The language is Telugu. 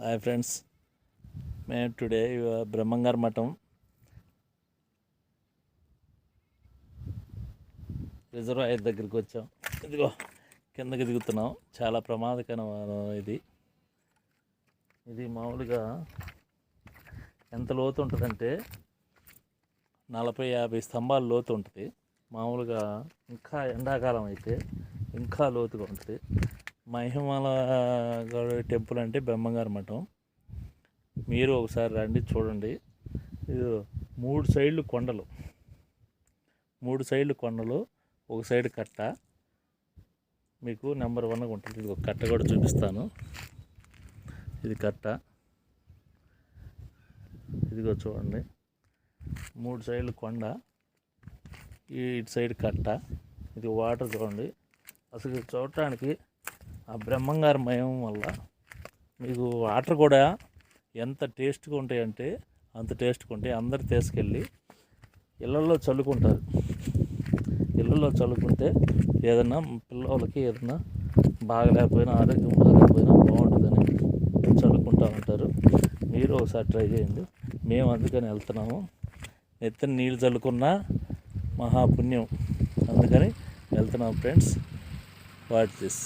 హాయ్ ఫ్రెండ్స్, మేము టుడే బ్రహ్మంగారు మఠం రిజర్వాయర్ దగ్గరికి వచ్చాం. ఇదిగో కిందకి దిగుతున్నాం. చాలా ప్రమాదకరమైన ఇది మామూలుగా ఎంత లోతు ఉంటుందంటే 40-50 స్తంభాల లోతు ఉంటుంది. మామూలుగా ఇంకా ఎండాకాలం అయితే ఇంకా లోతుగా ఉంటుంది. మహిమల టెంపుల్ అంటే బ్రహ్మంగారు మఠం. మీరు ఒకసారి రండి, చూడండి. ఇది 3 సైడ్లు కొండలు, 3 సైడ్లు కొండలు, ఒక సైడ్ కట్ట. మీకు నెంబర్ 1గా ఉంటుంది. ఇది ఒక కట్ట కూడా చూపిస్తాను. ఇది కట్ట, ఇదిగో చూడండి. 3 సైడ్లు కొండ, ఇటు సైడ్ కట్ట. ఇది వాటర్ చూడండి. అసలు చూడటానికి ఆ బ్రహ్మంగారు మయం వల్ల మీకు వాటర్ కూడా ఎంత టేస్ట్గా ఉంటాయంటే అంత టేస్ట్గా ఉంటాయి. అందరు తీసుకెళ్ళి ఇళ్ళల్లో చల్లుకుంటారు. ఇళ్ళల్లో చల్లుకుంటే ఏదన్నా పిల్లలకి ఏదన్నా బాగలేకపోయినా, ఆరోగ్యం బాగలేకపోయినా బాగుంటుందని చల్లుకుంటూ ఉంటారు. మీరు ఒకసారి ట్రై చేయండి. మేము అందుకని వెళ్తున్నాము. ఎత్తిన నీళ్ళు చల్లుకున్నా మహాపుణ్యం, అందుకని వెళ్తున్నాం ఫ్రెండ్స్. What this